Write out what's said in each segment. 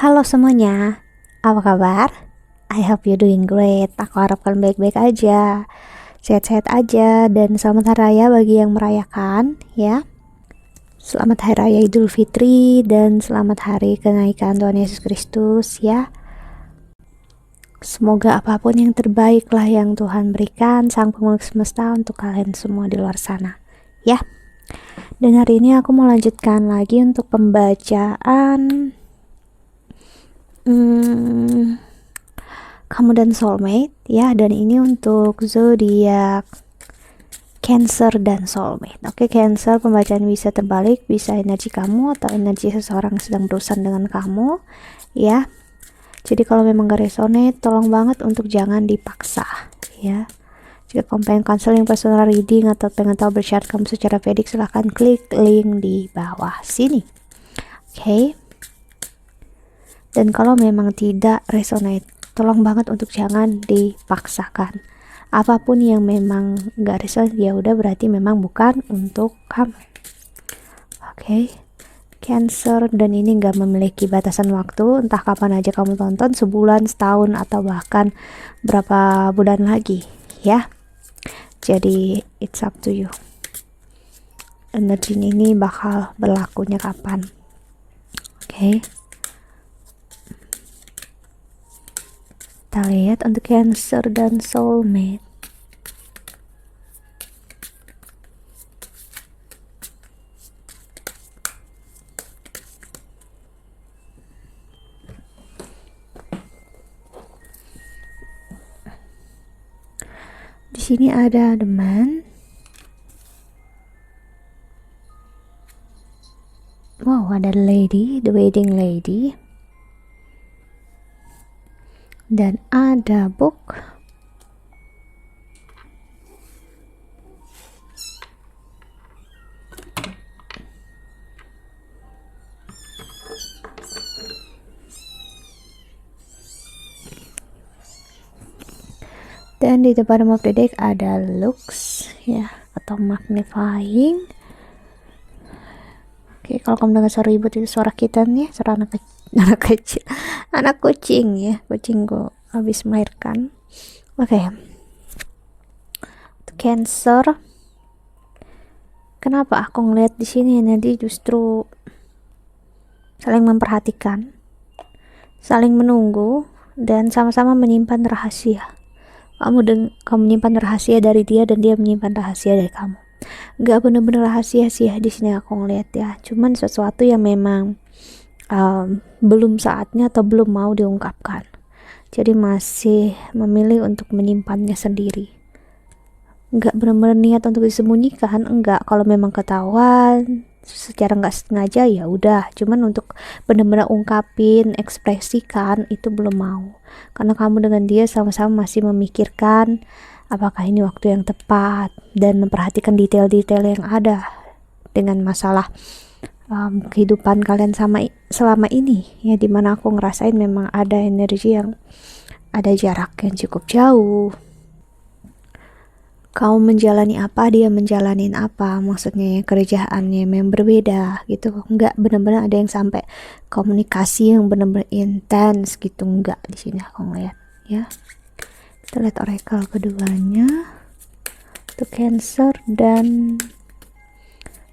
Halo semuanya, apa kabar? I hope you doing great. Aku harap kalian baik-baik aja, sehat-sehat aja, dan selamat hari raya bagi yang merayakan ya. Selamat hari raya Idul Fitri dan selamat hari kenaikan Tuhan Yesus Kristus ya. Semoga apapun yang terbaik lah yang Tuhan berikan Sang Pemilik Semesta untuk kalian semua di luar sana ya. Dan hari ini aku mau lanjutkan lagi untuk pembacaan kamu dan soulmate ya, dan ini untuk zodiak Cancer dan soulmate. Oke, Cancer, pembacaan bisa terbalik, bisa energi kamu atau energi seseorang yang sedang berurusan dengan kamu ya. Jadi kalau memang gak resonate, tolong banget untuk jangan dipaksa ya. Jika kamu pengen counseling, personal reading, atau pengen tahu bersyarat kamu secara Vedic, silahkan klik link di bawah sini. Oke. Dan kalau memang tidak resonate, tolong banget untuk jangan dipaksakan. Apapun yang memang gak resonate, ya udah berarti memang bukan untuk kamu. Oke. Cancer, dan ini gak memiliki batasan waktu, entah kapan aja kamu tonton, sebulan, setahun, atau bahkan berapa bulan lagi ya. Jadi it's up to you. Energi ini bakal berlakunya kapan. Oke. Kita lihat untuk Cancer dan soulmate. Di sini ada the man. Wow, ada lady, the wedding lady. Dan ada book. Dan di the bottom of the deck ada looks ya, atau magnifying. Oke, kalau kamu dengar suara ribut itu suara kita nih, suara anak kecil, anak kucing ya, kucingku habis melahirkan. Oke. Cancer, kenapa aku ngeliat di sini energi justru saling memperhatikan, saling menunggu, dan sama-sama menyimpan rahasia. Kamu menyimpan rahasia dari dia dan dia menyimpan rahasia dari kamu. Gak bener-bener rahasia sih ya di sini aku ngeliat ya, cuman sesuatu yang memang belum saatnya atau belum mau diungkapkan. Jadi masih memilih untuk menyimpannya sendiri. Gak bener-bener niat untuk disembunyikan, enggak. Kalau memang ketahuan secara nggak sengaja ya udah, cuman untuk benar-benar ungkapin, ekspresikan itu belum mau, karena kamu dengan dia sama-sama masih memikirkan apakah ini waktu yang tepat dan memperhatikan detail-detail yang ada dengan masalah kehidupan kalian selama ini ya, dimana aku ngerasain memang ada energi yang ada jarak yang cukup jauh. Kamu menjalani apa, dia menjalanin apa, maksudnya ya, kerjaannya memang berbeda gitu. Enggak benar-benar ada yang sampai komunikasi yang benar-benar intens gitu, enggak di sini aku ngeliat ya. Kita lihat oracle keduanya untuk Cancer dan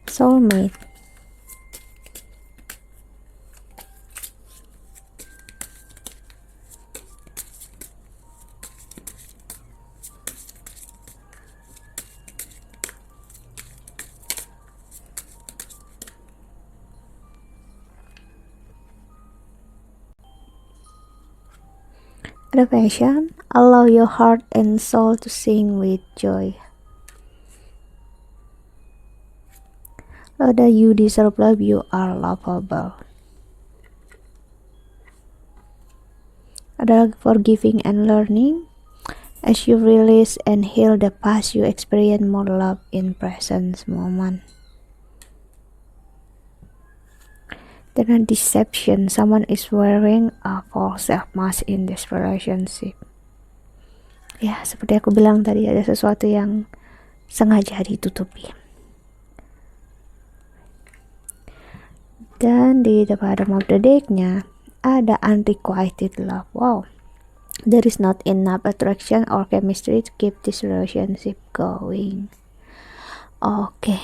soulmate. Ada passion, allow your heart and soul to sing with joy. Ada you deserve love, you are lovable. Ada forgiving and learning. As you release and heal the past, you experience more love in present moment. Dengan deception, someone is wearing a false self-mask in this relationship. Ya, seperti aku bilang tadi, ada sesuatu yang sengaja ditutupi. Dan di the bottom of the deck-nya ada unrequited love. Wow, there is not enough attraction or chemistry to keep this relationship going. Oke.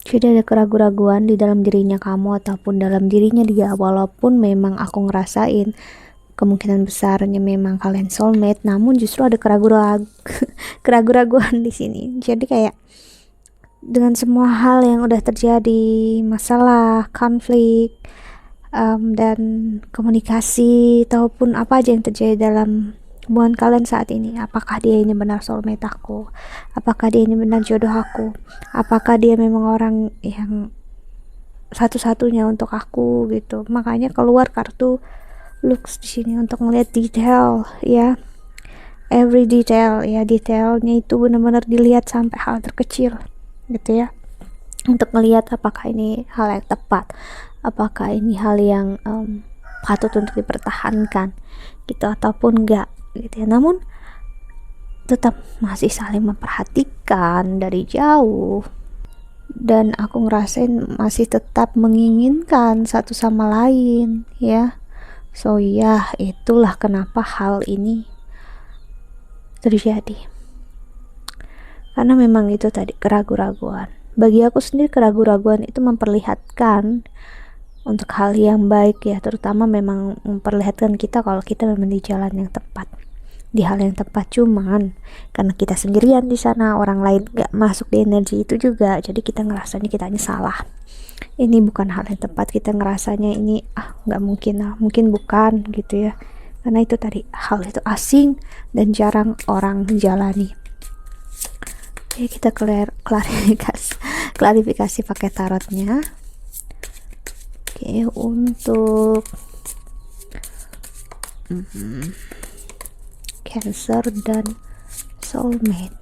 Jadi ada keraguan-raguan di dalam dirinya kamu ataupun dalam dirinya dia, walaupun memang aku ngerasain kemungkinan besarnya memang kalian soulmate, namun justru ada keraguan-raguan di sini. Jadi kayak dengan semua hal yang udah terjadi, masalah, konflik, dan komunikasi ataupun apa aja yang terjadi dalam hubungan kalian saat ini, apakah dia ini benar soulmate aku, apakah dia ini benar jodoh aku, apakah dia memang orang yang satu-satunya untuk aku gitu. Makanya keluar kartu looks di sini untuk ngeliat detail ya, every detail ya, detailnya itu benar-benar dilihat sampai hal terkecil gitu ya, untuk melihat apakah ini hal yang tepat, apakah ini hal yang patut untuk dipertahankan gitu ataupun enggak gitu ya. Namun tetap masih saling memperhatikan dari jauh, dan aku ngerasain masih tetap menginginkan satu sama lain ya. So ya, itulah kenapa hal ini terjadi, karena memang itu tadi keraguan-raguan. Bagi aku sendiri keraguan-raguan itu memperlihatkan untuk hal yang baik ya, terutama memang memperlihatkan kita kalau kita memang di jalan yang tepat, di hal yang tepat. Cuman karena kita sendirian di sana, orang lain gak masuk di energi itu juga, jadi kita ngerasanya kitanya salah, ini bukan hal yang tepat, kita ngerasanya ini gak mungkin, mungkin bukan gitu ya, karena itu tadi hal itu asing dan jarang orang jalani. Oke, kita klarifikasi pakai tarotnya. Oke, untuk Cancer dan soulmate.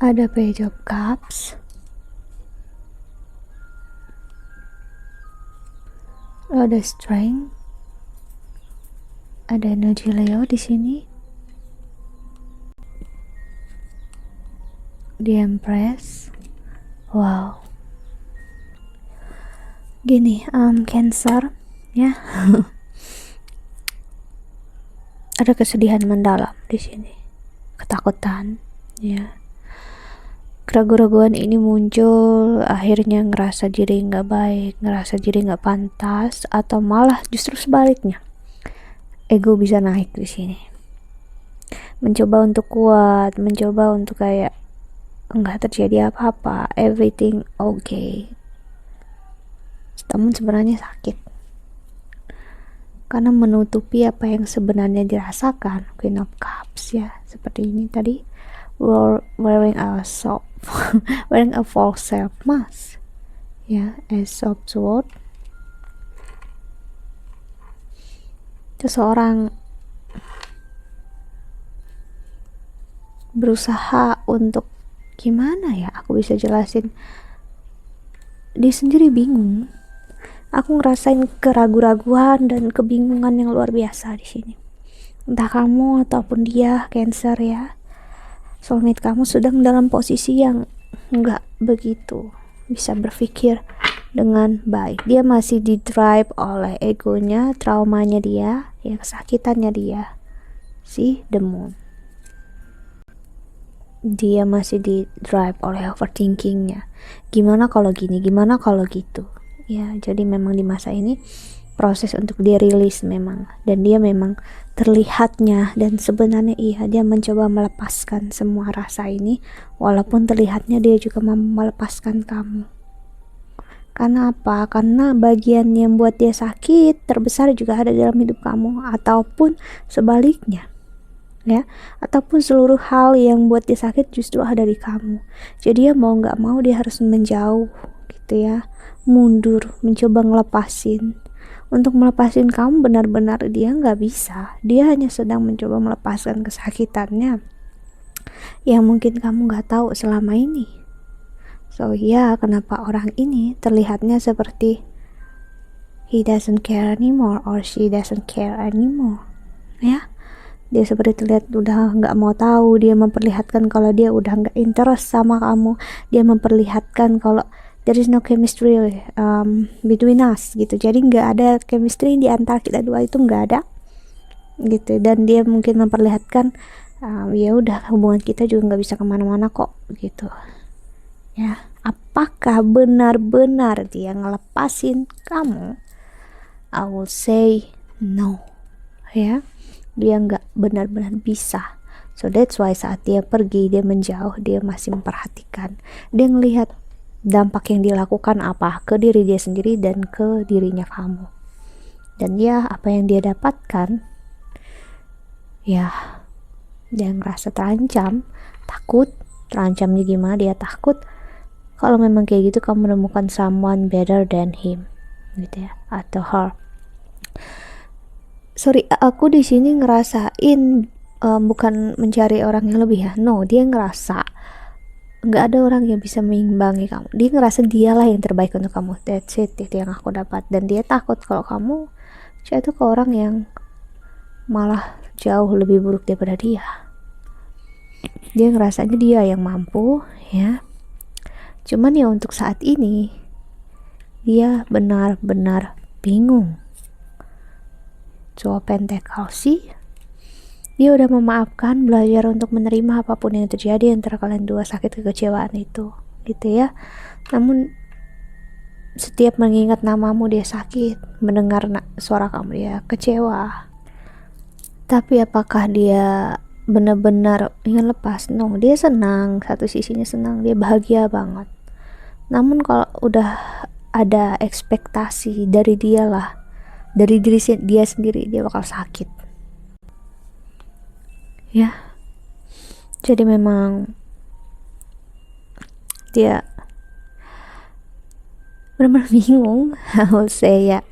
Ada Page of Cups, ada Strength, ada energi Leo di sini, The Empress. Wow, gini, Cancer ya, ada kesedihan mendalam di sini, ketakutan ya. Keraguan-raguan ini muncul, akhirnya ngerasa diri nggak baik, ngerasa diri nggak pantas, atau malah justru sebaliknya, ego bisa naik di sini, mencoba untuk kuat, mencoba untuk kayak nggak terjadi apa-apa, everything okay, namun sebenarnya sakit karena menutupi apa yang sebenarnya dirasakan. Queen of Cups ya, seperti ini tadi, wearing wearing a false self mask ya, Ace of Swords. Seseorang berusaha untuk, gimana ya aku bisa jelasin, dia sendiri bingung. Aku ngerasain keraguan-raguan dan kebingungan yang luar biasa di sini. Entah kamu ataupun dia, Cancer ya, soulmate kamu sedang dalam posisi yang nggak begitu bisa berpikir dengan baik. Dia masih di-drive oleh egonya, traumanya dia, ya kesakitannya dia, si The Moon. Dia masih di-drive oleh overthinkingnya. Gimana kalau gini, gimana kalau gitu. Ya, jadi memang di masa ini proses untuk dia rilis memang, dan dia memang terlihatnya, dan sebenarnya iya dia mencoba melepaskan semua rasa ini, walaupun terlihatnya dia juga mau melepaskan kamu. Karena apa? Karena bagian yang buat dia sakit terbesar juga ada dalam hidup kamu, ataupun sebaliknya ya, ataupun seluruh hal yang buat dia sakit justru ada di kamu. Jadi ya mau nggak mau dia harus menjauh gitu ya, mundur, mencoba ngelepasin. Untuk melepasin kamu benar-benar dia nggak bisa, dia hanya sedang mencoba melepaskan kesakitannya yang mungkin kamu nggak tahu selama ini. So ya, kenapa orang ini terlihatnya seperti he doesn't care anymore or she doesn't care anymore, ya. Dia seperti terlihat udah nggak mau tahu, dia memperlihatkan kalau dia udah nggak interest sama kamu, dia memperlihatkan kalau there is no chemistry between us gitu. Jadi nggak ada chemistry di antara kita dua, itu nggak ada gitu. Dan dia mungkin memperlihatkan ya udah, hubungan kita juga nggak bisa kemana-mana kok gitu ya. Apakah benar-benar dia ngelepasin kamu? I will say no, ya. Dia nggak benar-benar bisa. So that's why saat dia pergi, dia menjauh, dia masih memperhatikan, dia ngelihat dampak yang dilakukan apa ke diri dia sendiri dan ke dirinya kamu. Dan ya, apa yang dia dapatkan, ya dia ngerasa terancam, takut. Terancamnya gimana? Dia takut kalau memang kayak gitu kamu menemukan someone better than him gitu ya, atau her. Sorry, aku di sini ngerasain bukan mencari orang yang lebih ya. No, dia ngerasa nggak ada orang yang bisa mengimbangi kamu. Dia ngerasa dialah yang terbaik untuk kamu. That's it, itu yang aku dapat. Dan dia takut kalau kamu jatuh ke orang yang malah jauh lebih buruk daripada dia. Dia ngerasanya dia yang mampu, ya. Cuman ya untuk saat ini dia benar-benar bingung. Cowok Pentacle sih, dia udah memaafkan, belajar untuk menerima apapun yang terjadi antara kalian dua, sakit kekecewaan itu gitu ya. Namun setiap mengingat namamu dia sakit, mendengar suara kamu dia kecewa. Tapi apakah dia benar-benar ingin lepas? No, dia senang, satu sisinya senang, dia bahagia banget. Namun kalau udah ada ekspektasi dari dia lah, dari diri dia sendiri, dia bakal sakit ya. Jadi memang dia benar-benar bingung. Aku say ya,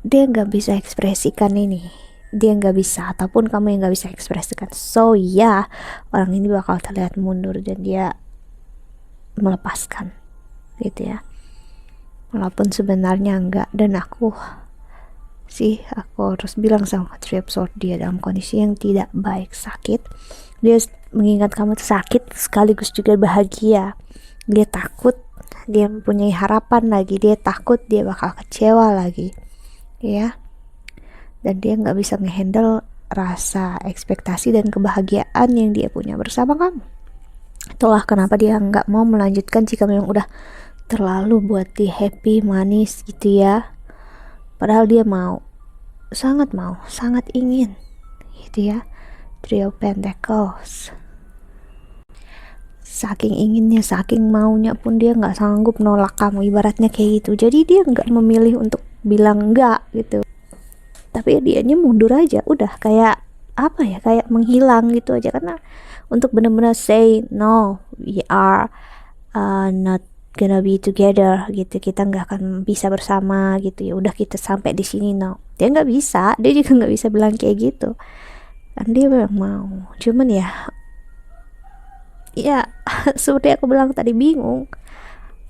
dia nggak bisa ekspresikan ini, dia nggak bisa, ataupun kamu yang nggak bisa ekspresikan. So ya, orang ini bakal terlihat mundur dan dia melepaskan gitu ya, walaupun sebenarnya enggak. Dan aku harus bilang sama Three of Swords, dia dalam kondisi yang tidak baik, sakit. Dia mengingat kamu sakit sekaligus juga bahagia. Dia takut, dia mempunyai harapan lagi, dia takut dia bakal kecewa lagi ya. Dan dia nggak bisa ngehandle rasa ekspektasi dan kebahagiaan yang dia punya bersama kamu. Itulah kenapa dia nggak mau melanjutkan jika memang udah terlalu buat dia happy, manis gitu ya. Padahal dia sangat ingin gitu ya. Three of Pentacles, saking inginnya, saking maunya pun dia nggak sanggup nolak kamu, ibaratnya kayak gitu. Jadi dia nggak memilih untuk bilang enggak gitu, tapi dianya mundur aja, udah kayak apa ya, kayak menghilang gitu aja. Karena untuk benar-benar say no, we are not gonna be together gitu, kita nggak akan bisa bersama gitu ya, udah kita sampai di sini. No, dia nggak bisa, dia juga nggak bisa bilang kayak gitu kan. Dia memang mau, cuman ya seperti aku bilang tadi, bingung.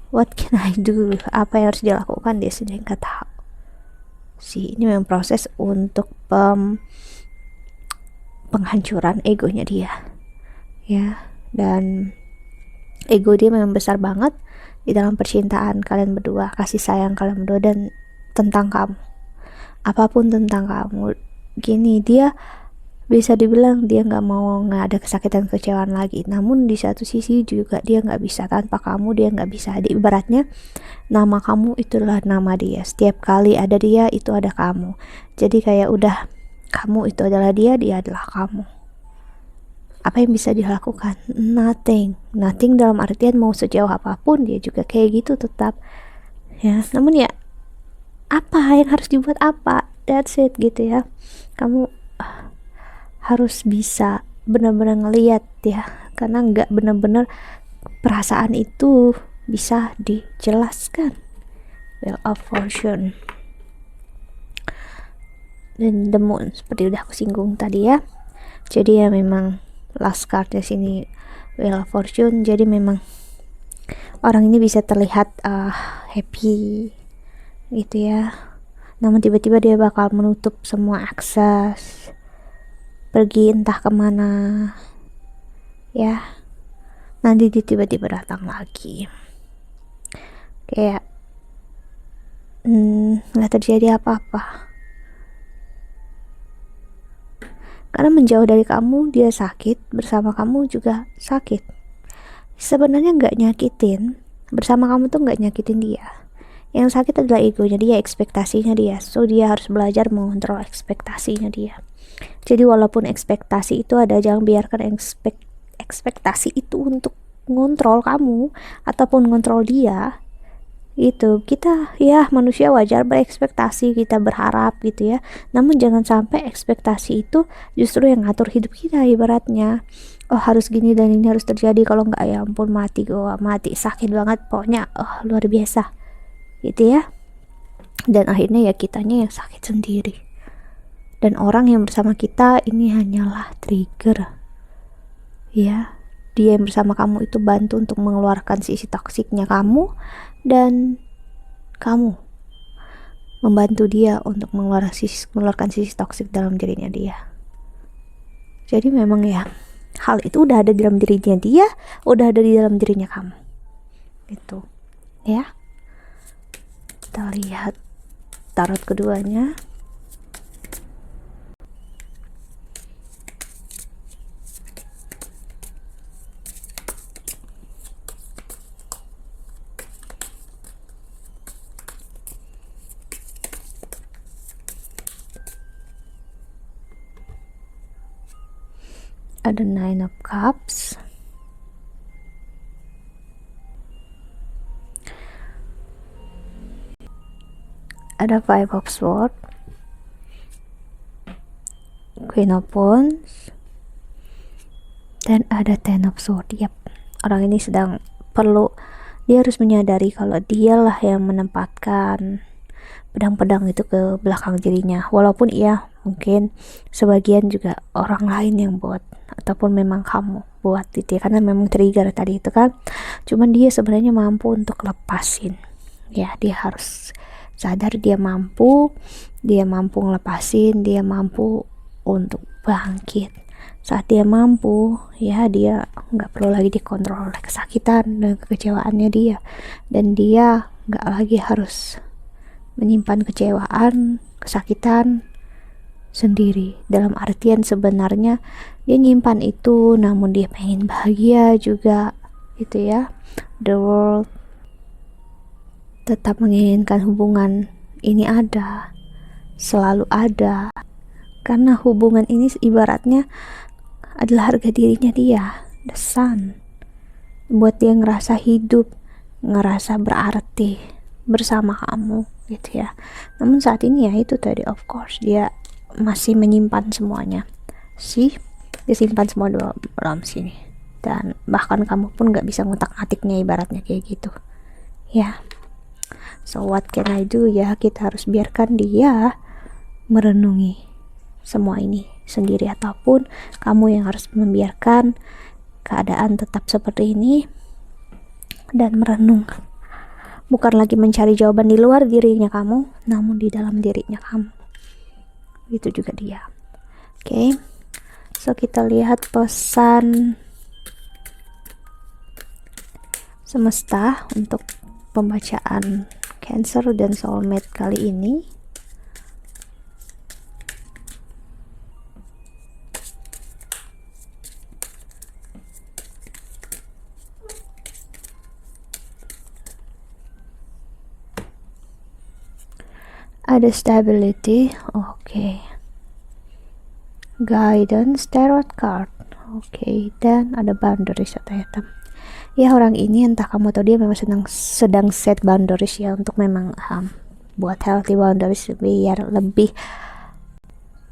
What can I do? Apa yang harus dilakukan? Dia sendiri nggak tahu sih. Ini memang proses untuk penghancuran egonya dia ya. Dan ego dia memang besar banget di dalam percintaan kalian berdua, kasih sayang kalian berdua, dan tentang kamu, apapun tentang kamu. Gini, dia bisa dibilang dia nggak mau nggak ada kesakitan kecewaan lagi, namun di satu sisi juga dia nggak bisa tanpa kamu, dia nggak bisa. Ibaratnya nama kamu itulah nama dia, setiap kali ada dia itu ada kamu. Jadi kayak udah, kamu itu adalah dia, dia adalah kamu. Apa yang bisa dilakukan? Nothing dalam artian mau sejauh apapun dia juga kayak gitu tetap ya. Namun ya, apa yang harus dibuat, apa, that's it gitu ya. Kamu harus bisa benar-benar ngelihat ya, karena nggak benar-benar perasaan itu bisa dijelaskan. Wheel of Fortune dan The Moon seperti udah aku singgung tadi ya. Jadi ya memang last cardnya sini Wheel of Fortune. Jadi memang orang ini bisa terlihat happy gitu ya, namun tiba-tiba dia bakal menutup semua akses, pergi entah kemana, ya. Nanti dia tiba-tiba datang lagi, kayak nggak terjadi apa-apa. Karena menjauh dari kamu dia sakit, bersama kamu juga sakit. Sebenarnya nggak nyakitin, bersama kamu tuh nggak nyakitin dia. Yang sakit adalah egonya dia, ekspektasinya dia. So dia harus belajar mengontrol ekspektasinya dia. Jadi walaupun ekspektasi itu ada, jangan biarkan ekspektasi itu untuk ngontrol kamu ataupun ngontrol dia. Itu kita ya manusia wajar berekspektasi, kita berharap gitu ya, namun jangan sampai ekspektasi itu justru yang ngatur hidup kita. Ibaratnya oh harus gini dan ini harus terjadi, kalau nggak ya ampun mati, mati sakit banget pokoknya, luar biasa gitu ya. Dan akhirnya ya kitanya yang sakit sendiri, dan orang yang bersama kita ini hanyalah trigger ya. Dia yang bersama kamu itu bantu untuk mengeluarkan sisi toksiknya kamu, dan kamu membantu dia untuk mengeluarkan sisi toksik dalam dirinya dia. Jadi memang ya, hal itu udah ada di dalam dirinya dia, udah ada di dalam dirinya kamu. Itu ya. Kita lihat tarot keduanya. Ada Nine of Cups, ada Five of Swords, Queen of Wands, dan ada Ten of Swords. Yap, orang ini sedang dia harus menyadari kalau dialah yang menempatkan pedang-pedang itu ke belakang dirinya. Walaupun iya mungkin sebagian juga orang lain yang buat, ataupun memang kamu buat gitu ya, karena memang trigger tadi itu kan. Cuman dia sebenarnya mampu untuk lepasin ya. Dia harus sadar dia mampu ngelepasin, dia mampu untuk bangkit. Saat dia mampu ya, dia nggak perlu lagi dikontrol oleh kesakitan dan kekecewaannya dia, dan dia nggak lagi harus menyimpan kecewaan, kesakitan sendiri. Dalam artian sebenarnya dia nyimpan itu, namun dia pengen bahagia juga gitu ya. The world tetap menginginkan hubungan ini ada, selalu ada, karena hubungan ini ibaratnya adalah harga dirinya dia, the sun, buat dia ngerasa hidup, ngerasa berarti bersama kamu gitu ya. Namun saat ini ya itu tadi, of course dia masih menyimpan semuanya sih, disimpan semua dalam sini, dan bahkan kamu pun nggak bisa ngutak-ngatiknya, ibaratnya kayak gitu ya. So what can I do ya, kita harus biarkan dia merenungi semua ini sendiri, ataupun kamu yang harus membiarkan keadaan tetap seperti ini dan merenung, bukan lagi mencari jawaban di luar dirinya kamu, namun di dalam dirinya kamu. Itu juga dia. Oke. So kita lihat pesan semesta untuk pembacaan Cancer dan soulmate kali ini. Ada stability, oke. Guidance, tarot card, oke. Dan ada boundaries atau hitam. Ya, orang ini entah kamu atau dia memang sedang set boundaries ya, untuk memang buat healthy boundaries biar lebih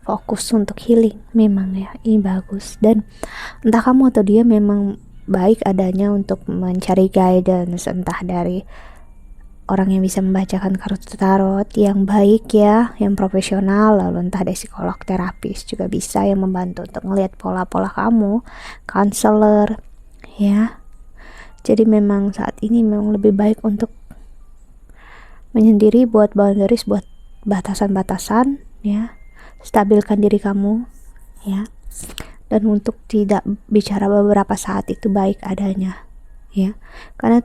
fokus untuk healing. Memang ya, ini bagus. Dan entah kamu atau dia memang baik adanya untuk mencari guidance, entah dari orang yang bisa membacakan kartu tarot yang baik ya, yang profesional, lalu entah dari psikolog, terapis juga bisa yang membantu untuk melihat pola-pola kamu, counselor ya. Jadi memang saat ini memang lebih baik untuk menyendiri, buat boundaries, buat batasan-batasan ya, stabilkan diri kamu ya, dan untuk tidak bicara beberapa saat itu baik adanya ya, karena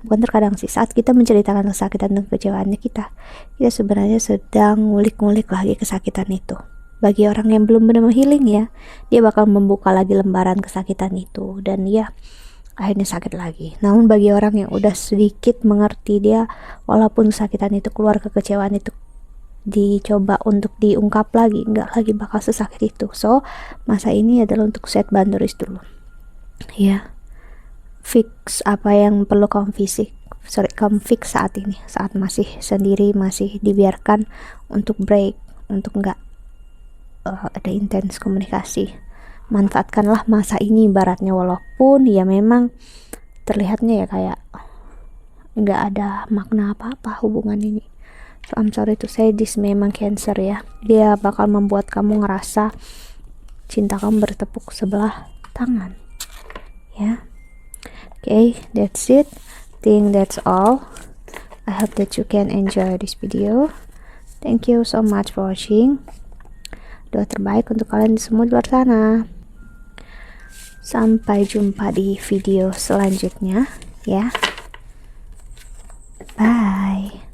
bukan terkadang sih, saat kita menceritakan kesakitan dan kekecewaannya kita sebenarnya sedang ngulik-ngulik lagi kesakitan itu. Bagi orang yang belum benar healing ya, dia bakal membuka lagi lembaran kesakitan itu dan dia akhirnya sakit lagi. Namun bagi orang yang udah sedikit mengerti, dia walaupun kesakitan itu keluar, kekecewaan itu dicoba untuk diungkap lagi, nggak lagi bakal sesakit itu. So masa ini adalah untuk set boundaries dulu ya, fix apa yang perlu kamu fix saat ini, saat masih sendiri, masih dibiarkan untuk break, untuk nggak ada intens komunikasi. Manfaatkanlah masa ini ibaratnya, walaupun ya memang terlihatnya ya kayak nggak ada makna apa-apa hubungan ini. So, I'm sorry to say this, memang Cancer ya, dia bakal membuat kamu ngerasa cinta kamu bertepuk sebelah tangan ya. Okay, that's it. Think that's all. I hope that you can enjoy this video. Thank you so much for watching. Doa terbaik untuk kalian semua di luar sana. Sampai jumpa di video selanjutnya ya. Bye.